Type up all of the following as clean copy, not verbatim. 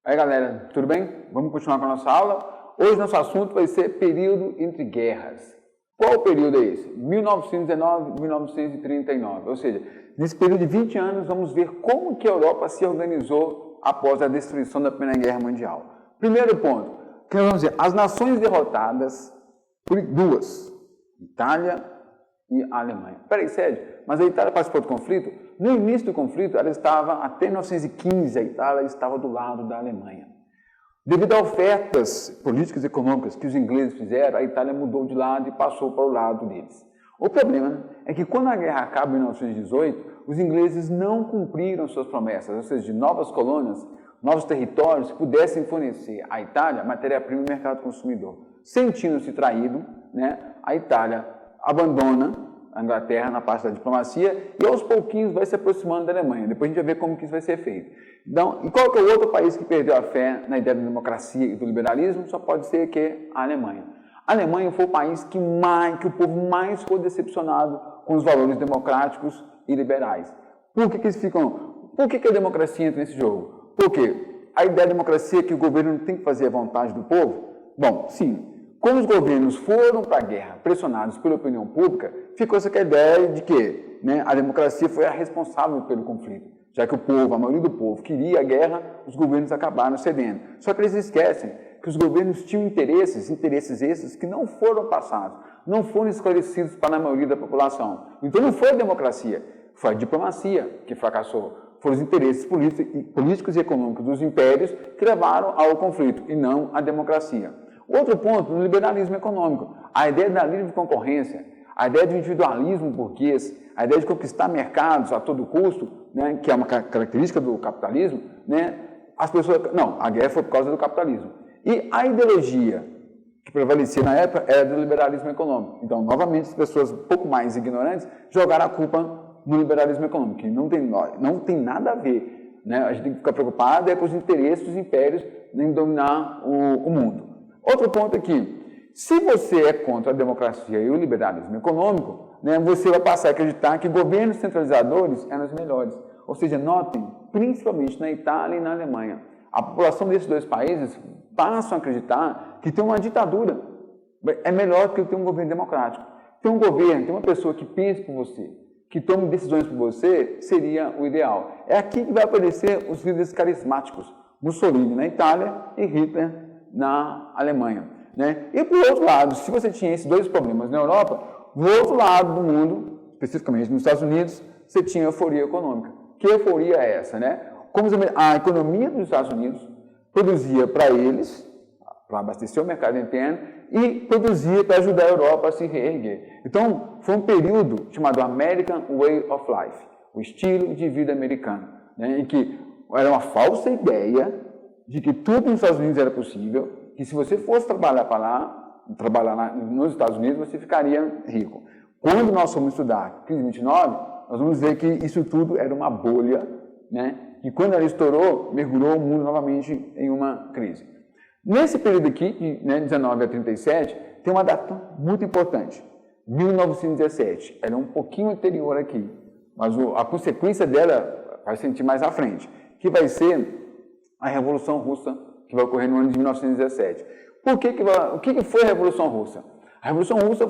Aí galera, tudo bem? Vamos continuar com a nossa aula. Hoje nosso assunto vai ser período entre guerras. Qual período é esse? 1919 1939. Ou seja, nesse período de 20 anos vamos ver como que a Europa se organizou após a destruição da Primeira Guerra Mundial. Primeiro ponto, que nós vamos dizer, as nações derrotadas por duas, Itália e a Alemanha. Peraí, sério, mas a Itália participou do conflito? No início do conflito, ela estava, até 1915, a Itália estava do lado da Alemanha. Devido a ofertas políticas e econômicas que os ingleses fizeram, a Itália mudou de lado e passou para o lado deles. O problema é que quando a guerra acaba em 1918, os ingleses não cumpriram suas promessas, ou seja, de novas colônias, novos territórios que pudessem fornecer à Itália matéria-prima e mercado consumidor. Sentindo-se traído, a Itália abandona a Inglaterra na parte da diplomacia e aos pouquinhos vai se aproximando da Alemanha. Depois a gente vai ver como que isso vai ser feito. Então, e qual que é o outro país que perdeu a fé na ideia da democracia e do liberalismo? Só pode ser que a Alemanha. A Alemanha foi o país que o povo mais ficou decepcionado com os valores democráticos e liberais. Por que eles ficam? Por que a democracia entra nesse jogo? Porque a ideia da democracia é que o governo não tem que fazer a vontade do povo? Bom, sim. Quando os governos foram para a guerra, pressionados pela opinião pública, ficou essa ideia de que a democracia foi a responsável pelo conflito. Já que o povo, a maioria do povo, queria a guerra, os governos acabaram cedendo. Só que eles esquecem que os governos tinham interesses esses que não foram passados, não foram esclarecidos para a maioria da população. Então não foi a democracia, foi a diplomacia que fracassou. Foram os interesses políticos e econômicos dos impérios que levaram ao conflito, e não a democracia. Outro ponto, no liberalismo econômico, a ideia da livre concorrência, a ideia do individualismo burguês, a ideia de conquistar mercados a todo custo, que é uma característica do capitalismo, as pessoas... Não, a guerra foi por causa do capitalismo. E a ideologia que prevalecia na época era do liberalismo econômico. Então, novamente, as pessoas um pouco mais ignorantes jogaram a culpa no liberalismo econômico, que não tem nada a ver. A gente tem que ficar preocupado com os interesses dos impérios em dominar o mundo. Outro ponto aqui, se você é contra a democracia e o liberalismo econômico, você vai passar a acreditar que governos centralizadores eram os melhores. Ou seja, notem, principalmente na Itália e na Alemanha, a população desses dois países passam a acreditar que ter uma ditadura é melhor do que ter um governo democrático. Ter um governo, ter uma pessoa que pense por você, que tome decisões por você, seria o ideal. É aqui que vai aparecer os líderes carismáticos, Mussolini na Itália e Hitler na Alemanha. E por outro lado, se você tinha esses dois problemas na Europa, do outro lado do mundo, especificamente nos Estados Unidos, você tinha euforia econômica. Que euforia é essa? Como a economia dos Estados Unidos produzia para eles, para abastecer o mercado interno, e produzia para ajudar a Europa a se reerguer. Então, foi um período chamado American Way of Life, o estilo de vida americano, em que era uma falsa ideia de que tudo nos Estados Unidos era possível, que se você fosse trabalhar nos Estados Unidos, você ficaria rico. Quando nós fomos estudar crise 29, nós vamos ver que isso tudo era uma bolha, e quando ela estourou, mergulhou o mundo novamente em uma crise. Nesse período aqui, de 19 a 37, tem uma data muito importante, 1917. Ela é um pouquinho anterior aqui, mas a consequência dela vai sentir mais à frente, que vai ser a Revolução Russa, que vai ocorrer no ano de 1917. O que foi a Revolução Russa? A Revolução Russa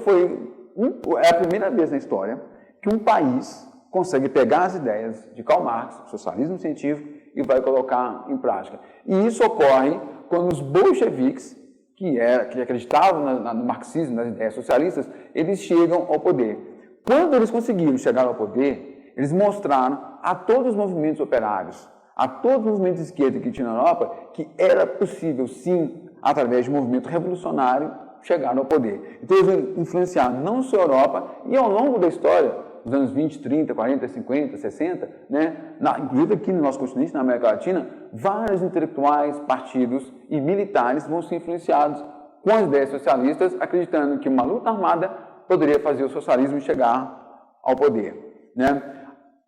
é a primeira vez na história que um país consegue pegar as ideias de Karl Marx, socialismo científico, e vai colocar em prática. E isso ocorre quando os bolcheviques, que acreditavam no marxismo, nas ideias socialistas, eles chegam ao poder. Quando eles conseguiram chegar ao poder, eles mostraram a todos os movimentos operários, a todos os movimentos de esquerda que tinha na Europa, que era possível, sim, através de um movimento revolucionário, chegar ao poder. Então, eles vão influenciar não só a Europa, e ao longo da história, nos anos 20, 30, 40, 50, 60, inclusive aqui no nosso continente, na América Latina, vários intelectuais, partidos e militares vão ser influenciados com as ideias socialistas, acreditando que uma luta armada poderia fazer o socialismo chegar ao poder.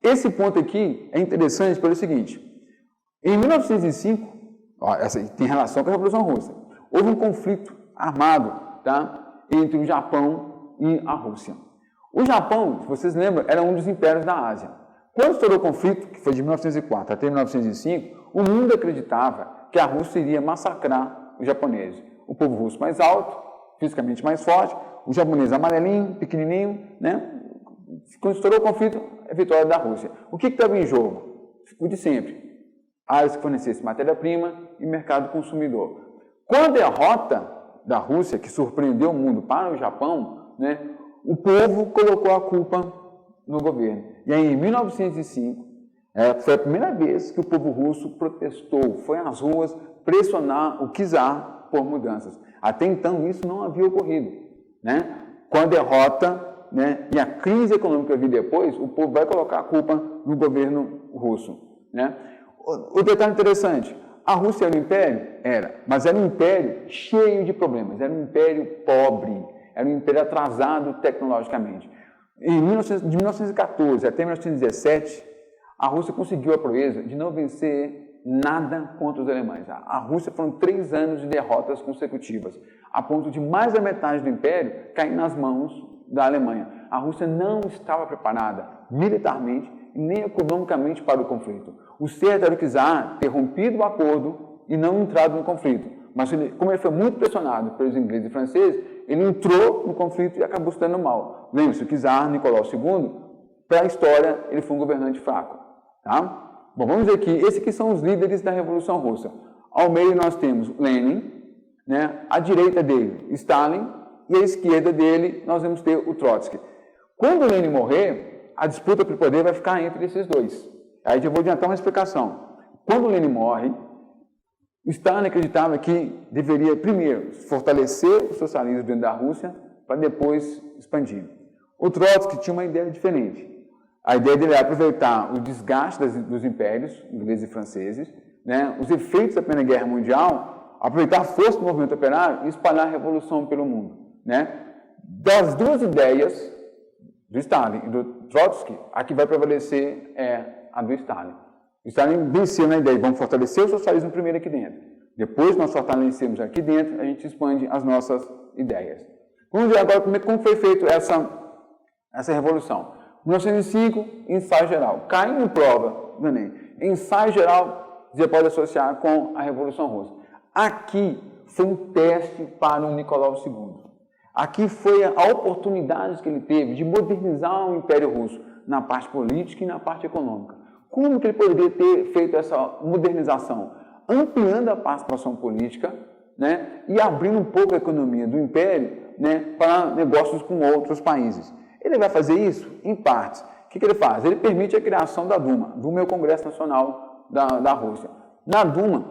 Esse ponto aqui é interessante pelo seguinte: em 1905, essa tem relação com a Revolução Russa, houve um conflito armado entre o Japão e a Rússia. O Japão, se vocês lembram, era um dos impérios da Ásia. Quando estourou o conflito, que foi de 1904 até 1905, o mundo acreditava que a Rússia iria massacrar os japoneses. O povo russo mais alto, fisicamente mais forte, o japonês amarelinho, pequenininho, né? Quando estourou o conflito, é a vitória da Rússia. O que estava em jogo? O de sempre. Áreas que fornecessem matéria-prima e mercado consumidor. Com a derrota da Rússia, que surpreendeu o mundo para o Japão, né, o povo colocou a culpa no governo. E aí, em 1905, foi a primeira vez que o povo russo protestou, foi às ruas pressionar o czar por mudanças. Até então, isso não havia ocorrido. Né? Com a derrota, né, e a crise econômica que veio depois, o povo vai colocar a culpa no governo russo. Né? O detalhe interessante, a Rússia era um império? Era, mas era um império cheio de problemas, era um império pobre, era um império atrasado tecnologicamente. De 1914 até 1917, a Rússia conseguiu a proeza de não vencer nada contra os alemães. A Rússia foram 3 anos de derrotas consecutivas, a ponto de mais da metade do império cair nas mãos da Alemanha. A Rússia não estava preparada militarmente nem economicamente para o conflito. O certo era o czar ter rompido o acordo e não entrado no conflito. Mas como ele foi muito pressionado pelos ingleses e franceses, ele entrou no conflito e acabou se dando mal. Lembre-se, o czar Nicolau II, para a história, ele foi um governante fraco. Tá? Bom, vamos ver aqui, esses aqui são os líderes da Revolução Russa. Ao meio nós temos Lenin, né? À direita dele, Stalin, e à esquerda dele nós vamos ter o Trotsky. Quando Lenin morrer, a disputa pelo poder vai ficar entre esses dois. Aí eu vou adiantar uma explicação. Quando Lenin morre, Stalin acreditava que deveria, primeiro, fortalecer o socialismo dentro da Rússia, para depois expandir. O Trotsky tinha uma ideia diferente. A ideia dele era aproveitar o desgaste dos impérios, ingleses e franceses, né, os efeitos da Primeira Guerra Mundial, aproveitar a força do movimento operário e espalhar a revolução pelo mundo. Né? Das duas ideias, do Stalin e do Trotsky, a que vai prevalecer é a do Stalin. O Stalin venceu na ideia, vamos fortalecer o socialismo primeiro aqui dentro. Depois nós fortalecemos aqui dentro, a gente expande as nossas ideias. Vamos ver agora como foi feita essa revolução. 1905, ensaio geral. Caiu em prova do Enem. Ensaio geral, você pode associar com a Revolução Russa. Aqui foi um teste para o Nicolau II. Aqui foi a oportunidade que ele teve de modernizar o Império Russo na parte política e na parte econômica. Como que ele poderia ter feito essa modernização? Ampliando a participação política, né, e abrindo um pouco a economia do Império, né, para negócios com outros países. Ele vai fazer isso em partes. O que ele faz? Ele permite a criação da Duma. Duma é o Congresso Nacional da Rússia. Na Duma,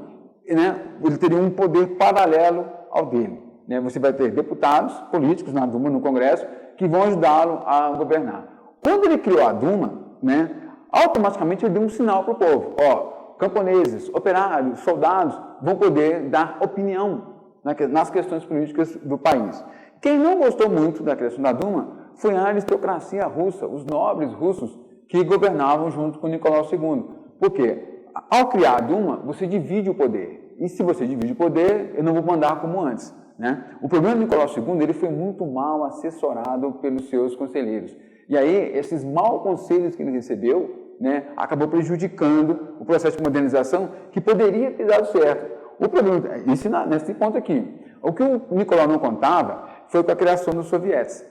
né, ele teria um poder paralelo ao dele. Né? Você vai ter deputados políticos na Duma, no Congresso, que vão ajudá-lo a governar. Quando ele criou a Duma, né, automaticamente ele deu um sinal para o povo. Ó, camponeses, operários, soldados vão poder dar opinião nas questões políticas do país. Quem não gostou muito da criação da Duma foi a aristocracia russa, os nobres russos que governavam junto com Nicolau II. Por quê? Ao criar a Duma, você divide o poder. E se você divide o poder, eu não vou mandar como antes. Né? O problema do Nicolau II, ele foi muito mal assessorado pelos seus conselheiros. E aí, esses maus conselhos que ele recebeu, né, acabou prejudicando o processo de modernização que poderia ter dado certo. O problema, isso nesse ponto aqui. O que o Nicolau não contava foi com a criação dos sovietes.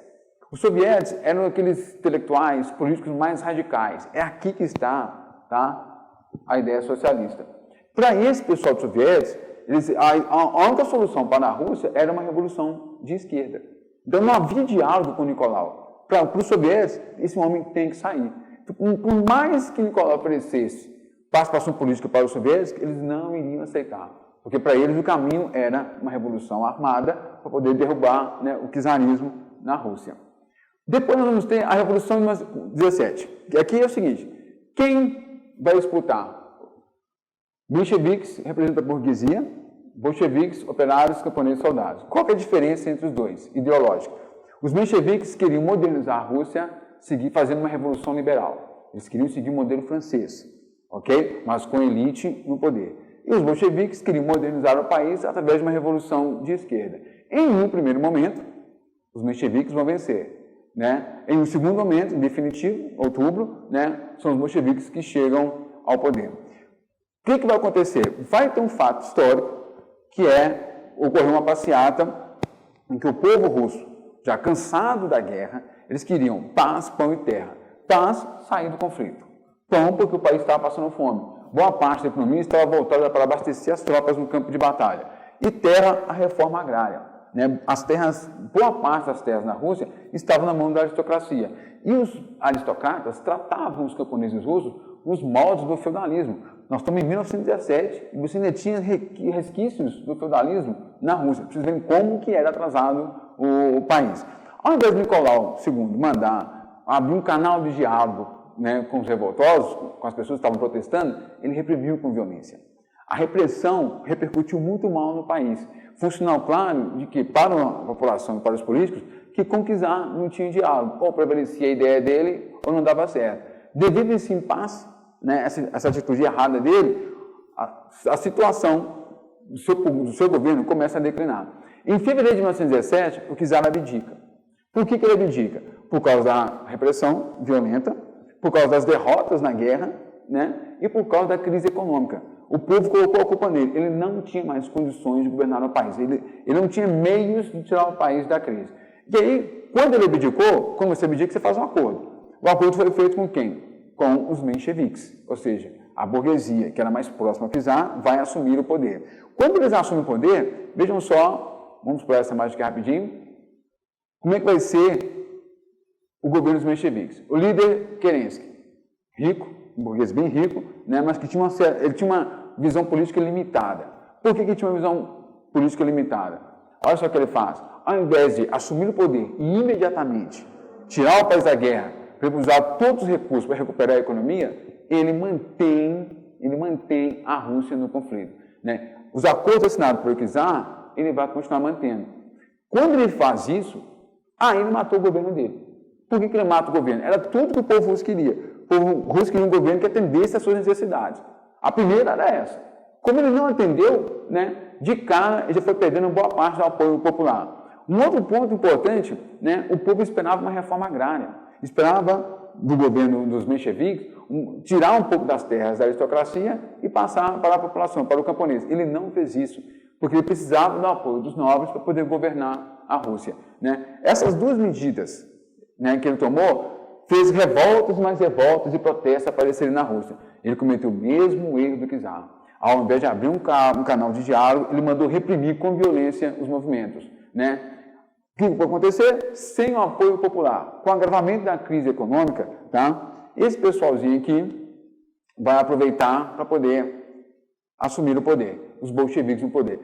Os sovietes eram aqueles intelectuais políticos mais radicais. É aqui que está, tá, a ideia socialista. Para esse pessoal dos sovietes, a única solução para a Rússia era uma revolução de esquerda. Então não havia diálogo com Nicolau. Para os sovietes, esse homem tem que sair. Por mais que Nicolau oferecesse participação política para os soviéticos, eles não iriam aceitar. Porque para eles o caminho era uma revolução armada para poder derrubar, né, o czarismo na Rússia. Depois nós vamos ter a Revolução de 17. Aqui é o seguinte, quem vai disputar? Bolcheviques representa a burguesia, bolcheviques, operários, camponeses, soldados. Qual que é a diferença entre os dois, ideológica? Os mencheviques queriam modernizar a Rússia, fazendo uma revolução liberal. Eles queriam seguir o modelo francês, ok? Mas com elite no poder. E os bolcheviques queriam modernizar o país através de uma revolução de esquerda. Em um primeiro momento, os mencheviques vão vencer. Né? Em um segundo momento, em definitivo, outubro, né, são os bolcheviques que chegam ao poder. que vai acontecer? Vai ter um fato histórico, que ocorreu uma passeata em que o povo russo, já cansado da guerra, eles queriam paz, pão e terra. Paz, sair do conflito. Pão, porque o país estava passando fome. Boa parte da economia estava voltada para abastecer as tropas no campo de batalha. E terra, a reforma agrária. Né? As terras, boa parte das terras na Rússia estavam na mão da aristocracia. E os aristocratas tratavam os camponeses russos nos moldes do feudalismo. Nós estamos em 1917 e você ainda tinha resquícios do feudalismo na Rússia. Vocês veem como que era atrasado o país. Ao invés de Nicolau II mandar abrir um canal de diálogo, né, com os revoltosos, com as pessoas que estavam protestando, ele reprimiu com violência. A repressão repercutiu muito mal no país. Foi um sinal claro de que, para a população e para os políticos, que com Czar não tinha diálogo. Ou prevalecia a ideia dele, ou não dava certo. Devido a esse impasse, né, essa atitude errada dele, a situação do seu governo começa a declinar. Em fevereiro de 1917, o Czar abdica. Por que ele abdica? Por causa da repressão violenta, por causa das derrotas na guerra, né, e por causa da crise econômica. O povo colocou a culpa nele. Ele não tinha mais condições de governar o país. Ele não tinha meios de tirar o país da crise. E aí, quando ele abdicou, quando você abdica, você faz um acordo. O acordo foi feito com quem? Com os mencheviques, ou seja, a burguesia, que era mais próxima ao czar, vai assumir o poder. Quando eles assumem o poder, vejam só, vamos explorar essa imagem aqui rapidinho, como é que vai ser o governo dos mencheviques. O líder Kerensky, rico, um burguês bem rico, né, mas que ele tinha uma visão política limitada. Por que ele tinha uma visão política limitada? Olha só o que ele faz. Ao invés de assumir o poder e imediatamente tirar o país da guerra, para usar todos os recursos para recuperar a economia, ele mantém a Rússia no conflito. Né? Os acordos assinados por czar, ele vai continuar mantendo. Quando ele faz isso, ele matou o governo dele. Por que ele mata o governo? Era tudo que o povo russo queria. O povo russo queria um governo que atendesse às suas necessidades. A primeira era essa. Como ele não atendeu, né, de cara, ele já foi perdendo boa parte do apoio popular. Um outro ponto importante, né, o povo esperava uma reforma agrária. Esperava do governo dos mencheviques tirar um pouco das terras da aristocracia e passar para a população, para o camponês. Ele não fez isso, porque ele precisava do apoio dos nobres para poder governar a Rússia. Né? Essas duas medidas, né, que ele tomou, fez revoltas e protestos aparecerem na Rússia. Ele cometeu o mesmo erro do czar. Ao invés de abrir um canal de diálogo, ele mandou reprimir com violência os movimentos. Né? O que vai acontecer? Sem o apoio popular, com o agravamento da crise econômica, tá? Esse pessoalzinho aqui vai aproveitar para poder assumir o poder, os bolcheviques no poder.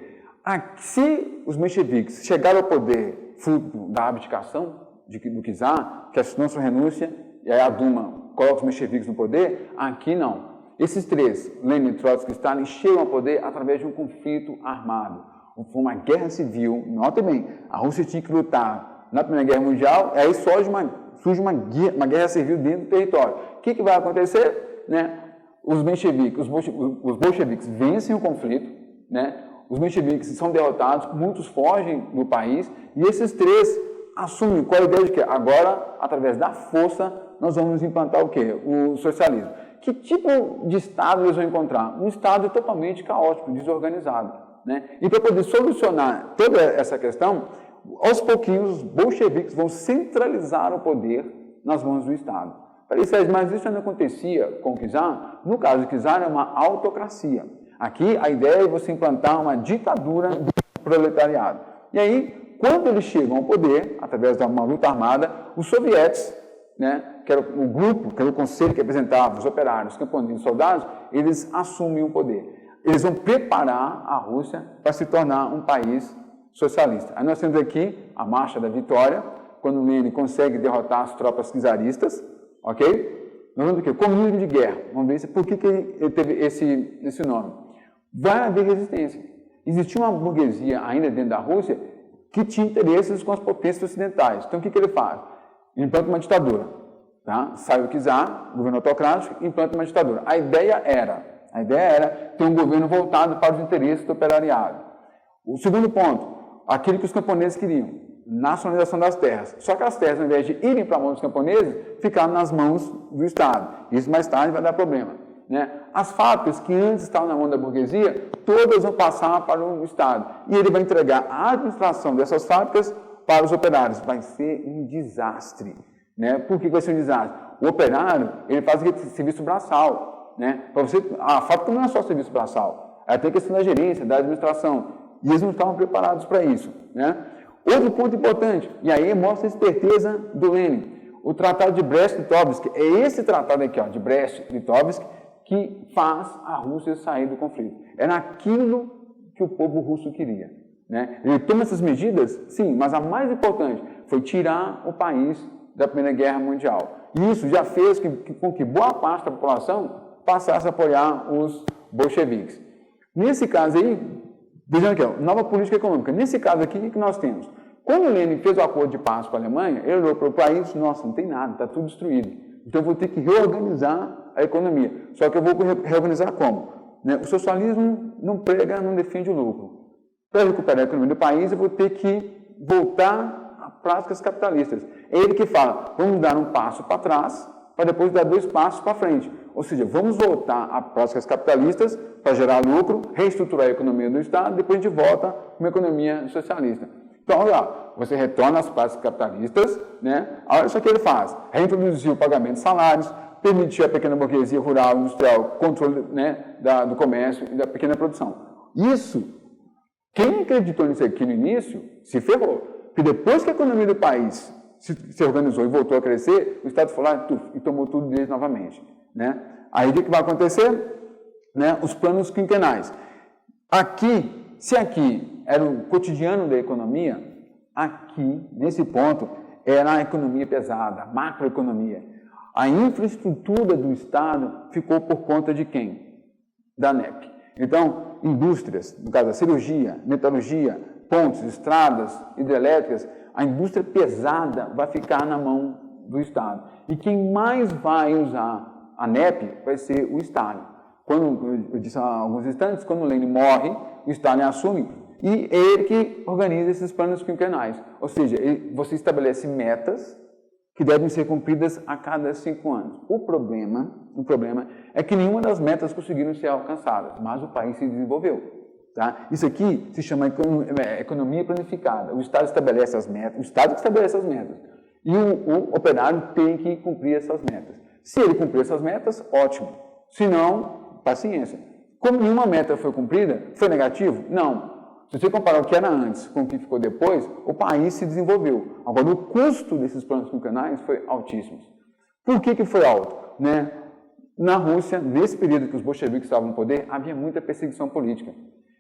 Se os mencheviques chegaram ao poder fruto da abdicação do czar, que assinou sua renúncia, e aí a Duma coloca os mencheviques no poder, aqui não. Esses três, Lenin, Trotsky e Stalin, chegam ao poder através de um conflito armado. Foi uma guerra civil, notem bem, a Rússia tinha que lutar na Primeira Guerra Mundial, aí surge uma guerra civil dentro do território. O que vai acontecer? Né? Os bolcheviques vencem o conflito, né? Os mencheviques são derrotados, muitos fogem do país, e esses três assumem qual a ideia de que agora, através da força, nós vamos implantar o quê? O socialismo. Que tipo de Estado eles vão encontrar? Um Estado totalmente caótico, desorganizado. Né? E para poder solucionar toda essa questão, aos pouquinhos os bolcheviques vão centralizar o poder nas mãos do Estado. Mas isso não acontecia com o czar. No caso do czar, é uma autocracia. Aqui a ideia é você implantar uma ditadura do proletariado. E aí, quando eles chegam ao poder, através de uma luta armada, os sovietes, né, que era o grupo, que era o conselho que representava os operários, os camponeses e soldados, eles assumem o poder. Eles vão preparar a Rússia para se tornar um país socialista. Aí nós temos aqui a Marcha da Vitória, quando Lenin consegue derrotar as tropas czaristas, ok? Nós vamos ver o quê? Comunismo de guerra. Vamos ver por que ele teve esse nome. Vai haver resistência. Existia uma burguesia ainda dentro da Rússia que tinha interesses com as potências ocidentais. Então o que ele faz? Ele implanta uma ditadura. Tá? Sai o czar, governo autocrático, e implanta uma ditadura. A ideia era ter um governo voltado para os interesses do operariado. O segundo ponto, aquilo que os camponeses queriam, nacionalização das terras. Só que as terras, ao invés de irem para a mão dos camponeses, ficaram nas mãos do Estado. Isso mais tarde vai dar problema. né? As fábricas que antes estavam na mão da burguesia, todas vão passar para o Estado. E ele vai entregar a administração dessas fábricas para os operários. Vai ser um desastre, né? Por que vai ser um desastre? O operário, ele faz aquele serviço braçal, né? Para você, a fábrica não é só serviço braçal, ela tem a questão da gerência, da administração, e eles não estavam preparados para isso, né? Outro ponto importante, e aí mostra a esperteza do Lenin, o Tratado de Brest-Litovsk, é esse tratado aqui, ó, de Brest-Litovsk, que faz a Rússia sair do conflito. Era aquilo que o povo russo queria, né? Ele toma essas medidas, sim, mas a mais importante foi tirar o país da Primeira Guerra Mundial. E isso já fez com que boa parte da população passasse a apoiar os bolcheviques. Nesse caso aí, vejam aqui, ó, nova política econômica. Nesse caso aqui, o que nós temos? Quando Lenin fez o acordo de paz com a Alemanha, ele olhou para o país e disse, nossa, não tem nada, está tudo destruído. Então eu vou ter que reorganizar a economia. Só que eu vou reorganizar como? Né? O socialismo não prega, não defende o lucro. Para recuperar a economia do país, eu vou ter que voltar a práticas capitalistas. É ele que fala, vamos dar um passo para trás, para depois dar 2 passos para frente. Ou seja, vamos voltar a práticas capitalistas para gerar lucro, reestruturar a economia do Estado, depois a gente volta para uma economia socialista. Então, olha lá, você retorna às práticas capitalistas, né? Olha só o que ele faz, reintroduzir o pagamento de salários, permitir à pequena burguesia rural, industrial, controle, né, do comércio e da pequena produção. Isso, quem acreditou nisso aqui no início, se ferrou. Porque depois que a economia do país se organizou e voltou a crescer, o Estado foi lá e tomou tudo deles novamente, né? Aí o que vai acontecer? Né? Os planos quinquenais. Aqui, se aqui era o cotidiano da economia, aqui, nesse ponto, era a economia pesada, a macroeconomia. A infraestrutura do Estado ficou por conta de quem? Da ANEP. Então, indústrias, no caso da cirurgia, metalurgia, pontes, estradas, hidrelétricas, a indústria pesada vai ficar na mão do Estado. E quem mais vai usar a ANEP vai ser o Stalin. Quando, eu disse há alguns instantes, quando o Lenin morre, o Stalin assume, e é ele que organiza esses planos quinquenais. Ou seja, você estabelece metas que devem ser cumpridas a cada 5 anos. O problema é que nenhuma das metas conseguiram ser alcançadas, mas o país se desenvolveu. Tá? Isso aqui se chama economia planificada. O Estado estabelece as metas, o Estado que estabelece as metas. E o operário tem que cumprir essas metas. Se ele cumprir essas metas, ótimo. Se não, paciência. Como nenhuma meta foi cumprida, foi negativo? Não. Se você comparar o que era antes com o que ficou depois, o país se desenvolveu. Agora, o custo desses planos quinquenais foi altíssimo. Por que foi alto? Né? Na Rússia, nesse período que os bolcheviques estavam no poder, havia muita perseguição política.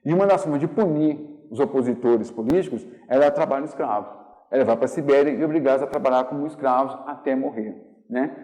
E uma das formas de punir os opositores políticos era trabalho escravo. Era levar para a Sibéria e obrigá-los a trabalhar como escravos até morrer. Né?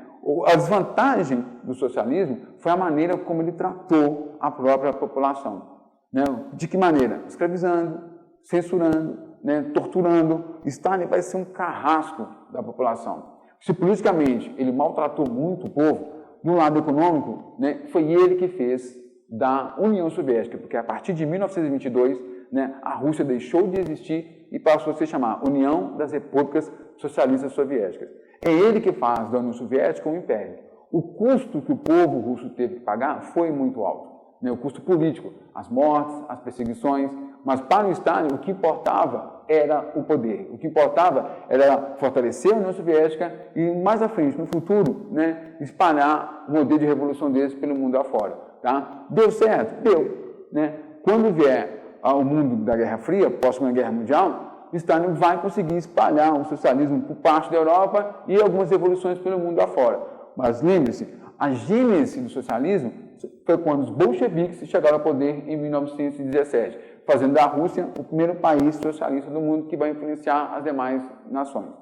A desvantagem do socialismo foi a maneira como ele tratou a própria população. Né? De que maneira? Escravizando, censurando, né? Torturando. Stalin vai ser um carrasco da população. Se politicamente ele maltratou muito o povo, no lado econômico, né, foi ele que fez da União Soviética, porque a partir de 1922, né, a Rússia deixou de existir e passou a se chamar União das Repúblicas Socialistas Soviéticas. É ele que faz da União Soviética um império. O custo que o povo russo teve que pagar foi muito alto. Né, o custo político, as mortes, as perseguições, mas para o Stalin o que importava era o poder. O que importava era fortalecer a União Soviética e mais à frente, no futuro, né, espalhar o modelo de revolução deles pelo mundo afora. Tá? Deu certo? Deu. Né? Quando vier ao mundo da Guerra Fria, pós-Segunda Guerra Mundial, Stalin vai conseguir espalhar o socialismo por parte da Europa e algumas revoluções pelo mundo afora. Mas lembre-se, a gênese do socialismo foi quando os bolcheviques chegaram ao poder em 1917, fazendo da Rússia o primeiro país socialista do mundo que vai influenciar as demais nações.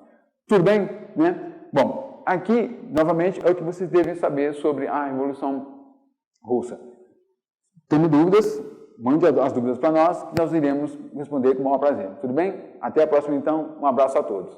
Tudo bem? Né? Bom, aqui, novamente, é o que vocês devem saber sobre a Revolução Russa. Tendo dúvidas, mande as dúvidas para nós, que nós iremos responder com o maior prazer. Tudo bem? Até a próxima, então. Um abraço a todos.